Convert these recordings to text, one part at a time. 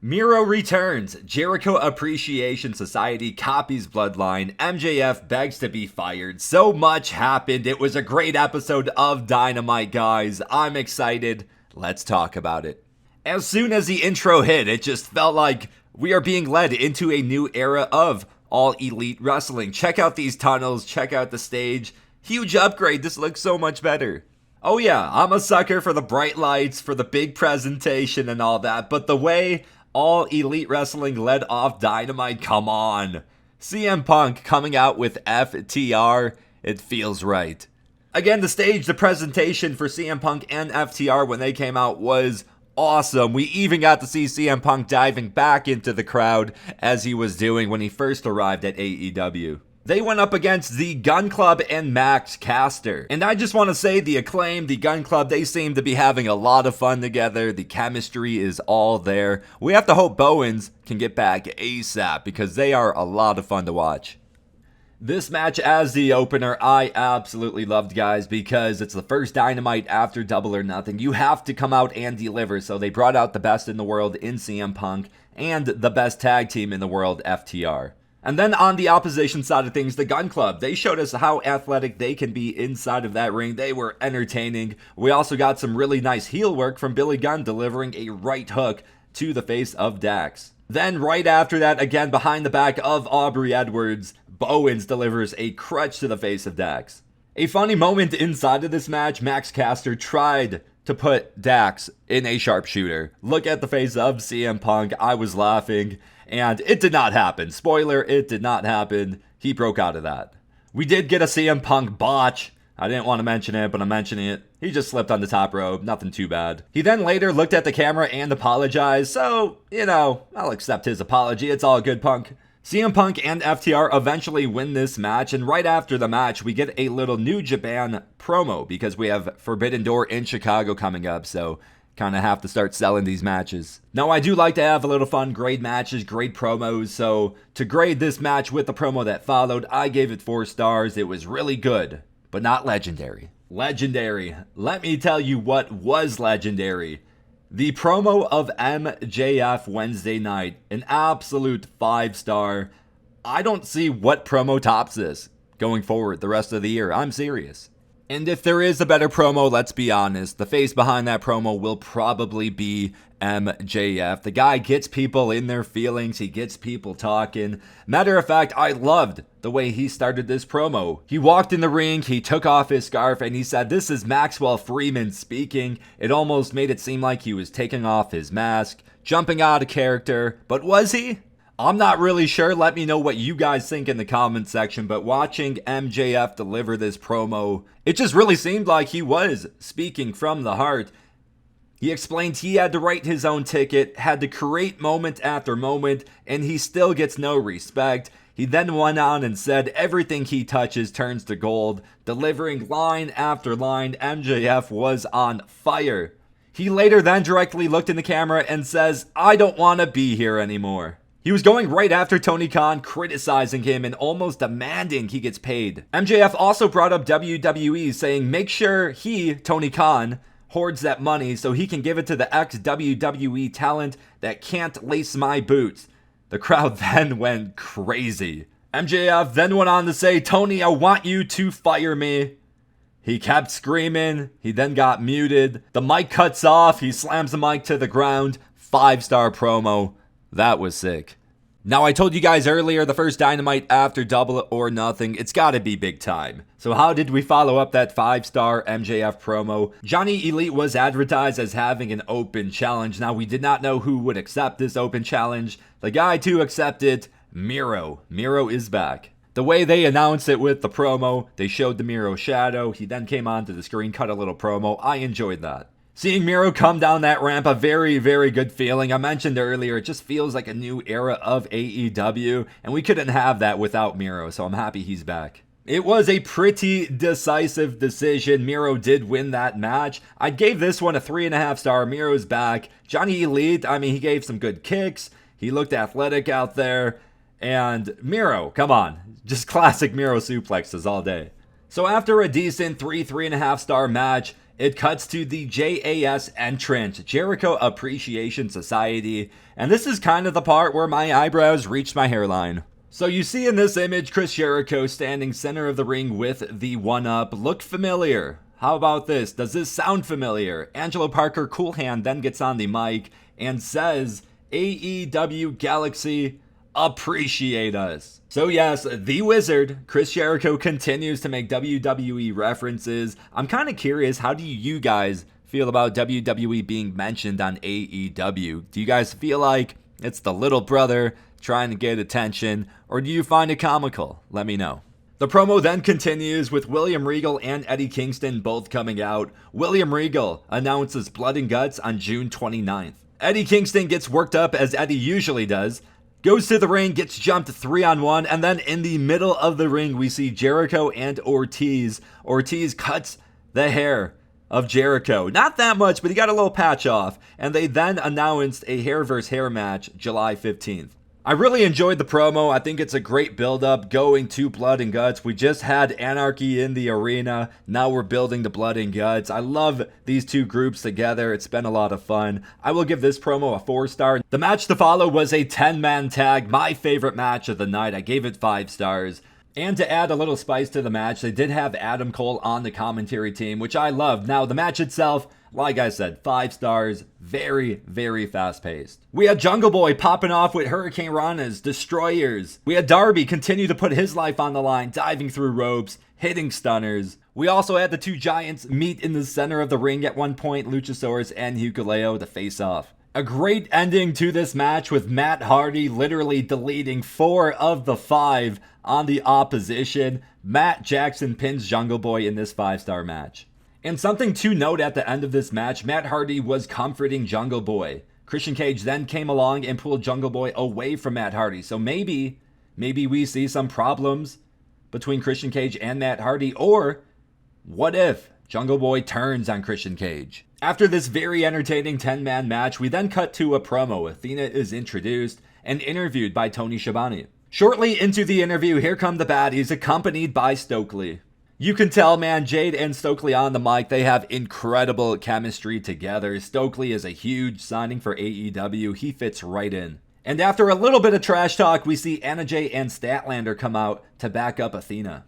Miro returns. Jericho Appreciation Society copies Bloodline. MJF begs to be fired. So much happened. It was a great episode of Dynamite, guys. I'm excited. Let's talk about it. As soon as the intro hit, it just felt like we are being led into a new era of All Elite Wrestling. Check out these tunnels. Check out the stage. Huge upgrade. This looks so much better. Oh yeah, I'm a sucker for the bright lights, for the big presentation and all that, but the way All Elite Wrestling led off Dynamite, come on. CM Punk coming out with FTR, it feels right. Again, the stage, the presentation for CM Punk and FTR when they came out was awesome. We even got to see CM Punk diving back into the crowd as he was doing when he first arrived at AEW. They went up against the Gun Club and Max Caster. And I just want to say the Acclaim, the Gun Club, they seem to be having a lot of fun together. The chemistry is all there. We have to hope Bowens can get back ASAP because they are a lot of fun to watch. This match as the opener, I absolutely loved, guys, because it's the first Dynamite after Double or Nothing. You have to come out and deliver, so they brought out the best in the world in CM Punk and the best tag team in the world, FTR. And then on the opposition side of things, the Gun Club, they showed us how athletic they can be inside of that ring. They were entertaining. We also got some really nice heel work from Billy Gunn delivering a right hook to the face of Dax. Then right after that, again behind the back of Aubrey Edwards, Bowens delivers a crutch to the face of Dax. A funny moment inside of this match, Max Caster tried to put Dax in a sharpshooter. Look at the face of CM Punk. I was laughing. And it did not happen. Spoiler, it did not happen. He broke out of that. We did get a CM Punk botch. I didn't want to mention it, but I'm mentioning it. He just slipped on the top rope. Nothing too bad. He then later looked at the camera and apologized. So, I'll accept his apology. It's all good, Punk. CM Punk and FTR eventually win this match. And right after the match, we get a little New Japan promo because we have Forbidden Door in Chicago coming up. So kind of have to start selling these matches. Now, I do like to have a little fun, grade matches, grade promos, so to grade this match with the promo that followed, I gave it 4 stars. It was really good, but not legendary. Legendary. Let me tell you what was legendary. The promo of MJF Wednesday night, an absolute 5-star. I don't see what promo tops this going forward the rest of the year. I'm serious. And if there is a better promo, let's be honest, the face behind that promo will probably be MJF. The guy gets people in their feelings. He gets people talking. Matter of fact, I loved the way he started this promo. He walked in the ring, he took off his scarf, and he said, "This is Maxwell Freeman speaking." It almost made it seem like he was taking off his mask, jumping out of character. But was he? I'm not really sure. Let me know what you guys think in the comment section. But watching MJF deliver this promo, it just really seemed like he was speaking from the heart. He explained he had to write his own ticket, had to create moment after moment, and he still gets no respect. He then went on and said everything he touches turns to gold, delivering line after line. MJF was on fire. He later then directly looked in the camera and says, "I don't want to be here anymore." He was going right after Tony Khan, criticizing him and almost demanding he gets paid. MJF also brought up WWE, saying make sure he, Tony Khan, hoards that money so he can give it to the ex-WWE talent that can't lace my boots. The crowd then went crazy. MJF then went on to say, "Tony, I want you to fire me." He kept screaming. He then got muted. The mic cuts off. He slams the mic to the ground. 5-star promo. That was sick. Now, I told you guys earlier, the first Dynamite after Double or Nothing, it's gotta be big time. So how did we follow up that 5-star MJF promo? Johnny Elite was advertised as having an open challenge. Now, we did not know who would accept this open challenge. The guy to accept it, Miro. Miro is back. The way they announced it with the promo, they showed the Miro shadow. He then came onto the screen, cut a little promo. I enjoyed that. Seeing Miro come down that ramp, a very, very good feeling. I mentioned earlier, it just feels like a new era of AEW, and we couldn't have that without Miro, so I'm happy he's back. It was a pretty decisive decision. Miro did win that match. I gave this one a 3.5 star. Miro's back. Johnny Elite, he gave some good kicks. He looked athletic out there. And Miro, come on. Just classic Miro suplexes all day. So after a decent 3.5 star match, it cuts to the JAS entrant, Jericho Appreciation Society, and this is kind of the part where my eyebrows reached my hairline. So you see in this image Chris Jericho standing center of the ring with the 1-up. Look familiar. How about this? Does this sound familiar? Angelo Parker Cool Hand then gets on the mic and says, AEW Galaxy, appreciate us. So yes, the Wizard, Chris Jericho, continues to make WWE references. I'm kind of curious, how do you guys feel about WWE being mentioned on AEW? Do you guys feel like it's the little brother trying to get attention, or do you find it comical? Let me know. The promo then continues with William Regal and Eddie Kingston both coming out. William Regal announces Blood and Guts on June 29th. Eddie Kingston gets worked up as Eddie usually does, goes to the ring, gets jumped 3-on-1, and then in the middle of the ring we see Jericho and Ortiz. Ortiz cuts the hair of Jericho. Not that much, but he got a little patch off, and they then announced a hair versus hair match July 15th. I really enjoyed the promo. I think it's a great build-up going to Blood and Guts. We just had Anarchy in the arena. Now we're building the Blood and Guts. I love these two groups together. It's been a lot of fun. I will give this promo a 4-star. The match to follow was a 10-man tag, my favorite match of the night. I gave it 5 stars. And to add a little spice to the match, they did have Adam Cole on the commentary team, which I loved. Now, the match itself, like I said, 5 stars, very, very fast-paced. We had Jungle Boy popping off with Hurricane Rana's Destroyers. We had Darby continue to put his life on the line, diving through ropes, hitting stunners. We also had the two giants meet in the center of the ring at one point, Luchasaurus and Hikuleo, to face off. A great ending to this match with Matt Hardy literally deleting 4 of the 5 on the opposition. Matt Jackson pins Jungle Boy in this 5-star match. And something to note at the end of this match, Matt Hardy was comforting Jungle Boy. Christian Cage then came along and pulled Jungle Boy away from Matt Hardy. So maybe we see some problems between Christian Cage and Matt Hardy. Or what if Jungle Boy turns on Christian Cage? After this very entertaining 10-man match, we then cut to a promo. Athena is introduced and interviewed by Tony Schiavone. Shortly into the interview, here come the baddies, accompanied by Stokely. You can tell, man, Jade and Stokely on the mic, they have incredible chemistry together. Stokely is a huge signing for AEW. He fits right in. And after a little bit of trash talk, we see Anna Jay and Statlander come out to back up Athena.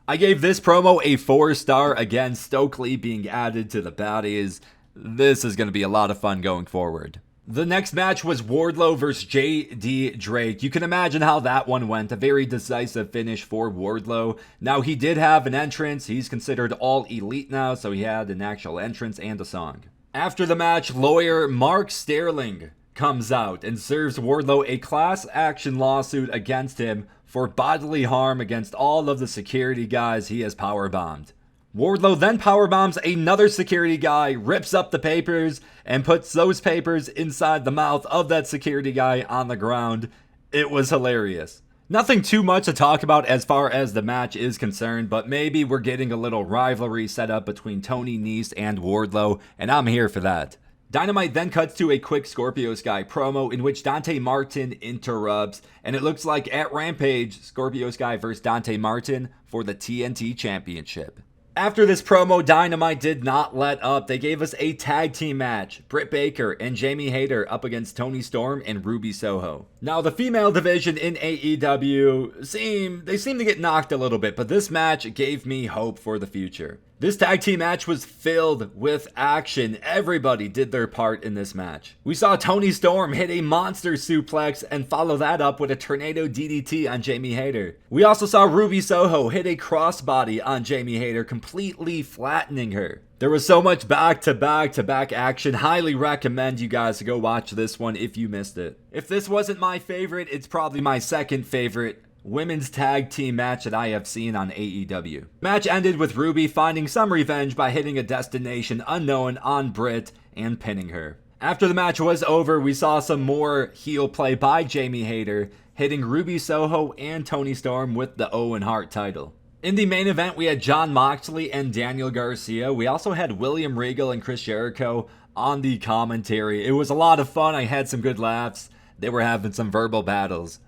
I gave this promo a 4-star. Again, Stokely being added to the baddies. This is going to be a lot of fun going forward. The next match was Wardlow versus J.D. Drake. You can imagine how that one went. A very decisive finish for Wardlow. Now, he did have an entrance. He's considered all elite now, so he had an actual entrance and a song. After the match, lawyer Mark Sterling comes out and serves Wardlow a class action lawsuit against him for bodily harm against all of the security guys he has powerbombed. Wardlow then powerbombs another security guy, rips up the papers, and puts those papers inside the mouth of that security guy on the ground. It was hilarious. Nothing too much to talk about as far as the match is concerned, but maybe we're getting a little rivalry set up between Tony Nese and Wardlow, and I'm here for that. Dynamite then cuts to a quick Scorpio Sky promo in which Dante Martin interrupts, and it looks like at Rampage, Scorpio Sky versus Dante Martin for the TNT Championship. After this promo, Dynamite did not let up. They gave us a tag team match. Britt Baker and Jamie Hayter up against Toni Storm and Ruby Soho. Now, the female division in AEW seem to get knocked a little bit, but this match gave me hope for the future. This tag team match was filled with action. Everybody did their part in this match. We saw Toni Storm hit a monster suplex and follow that up with a tornado DDT on Jamie Hayter. We also saw Ruby Soho hit a crossbody on Jamie Hayter, completely flattening her. There was so much back-to-back action. Highly recommend you guys to go watch this one if you missed it. If this wasn't my favorite, it's probably my second favorite women's tag team match that I have seen on AEW. Match ended with Ruby finding some revenge by hitting a Destination Unknown on Britt and pinning her. After the match was over, we saw some more heel play by Jamie Hayter, hitting Ruby Soho and Toni Storm with the Owen Hart title. In the main event, we had Jon Moxley and Daniel Garcia. We also had William Regal and Chris Jericho on the commentary. It was a lot of fun. I had some good laughs. They were having some verbal battles.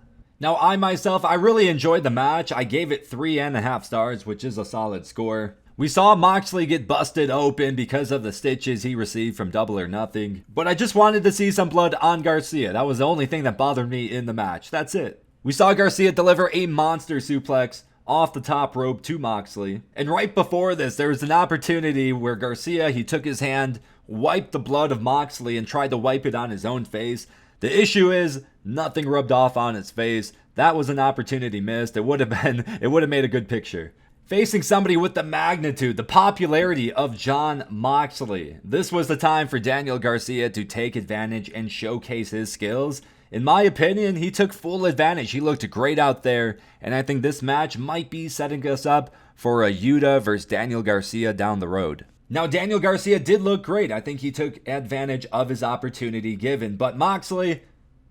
Now, I really enjoyed the match. I gave it 3.5 stars, which is a solid score. We saw Moxley get busted open because of the stitches he received from Double or Nothing, but I just wanted to see some blood on Garcia. That was the only thing that bothered me in the match. That's it. We saw Garcia deliver a monster suplex off the top rope to Moxley. And right before this, there was an opportunity where Garcia, he took his hand, wiped the blood of Moxley, and tried to wipe it on his own face. The issue is, nothing rubbed off on his face. That was an opportunity missed. It would have made a good picture. Facing somebody with the magnitude, the popularity of Jon Moxley, this was the time for Daniel Garcia to take advantage and showcase his skills. In my opinion, he took full advantage. He looked great out there, and I think this match might be setting us up for a Yuta versus Daniel Garcia down the road. Now, Daniel Garcia did look great. I think he took advantage of his opportunity given, but Moxley,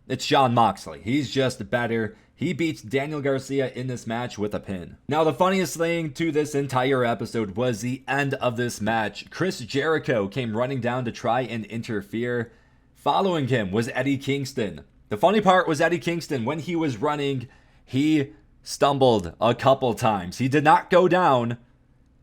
it's Jon Moxley. He's just better. He beats Daniel Garcia in this match with a pin. Now, the funniest thing to this entire episode was the end of this match. Chris Jericho came running down to try and interfere. Following him was Eddie Kingston. The funny part was Eddie Kingston, when he was running, he stumbled a couple times. He did not go down,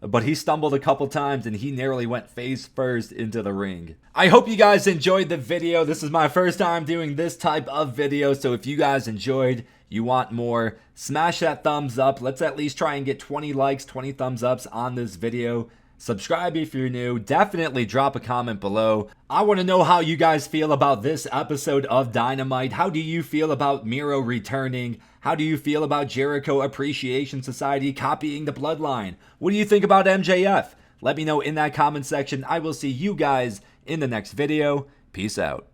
but he stumbled a couple times and he nearly went face first into the ring. I hope you guys enjoyed the video. This is my first time doing this type of video, so if you guys enjoyed, you want more, smash that thumbs up. Let's at least try and get 20 likes, 20 thumbs ups on this video. Subscribe if you're new. Definitely drop a comment below. I want to know how you guys feel about this episode of Dynamite. How do you feel about Miro returning? How do you feel about Jericho Appreciation Society copying the Bloodline? What do you think about MJF? Let me know in that comment section. I will see you guys in the next video. Peace out.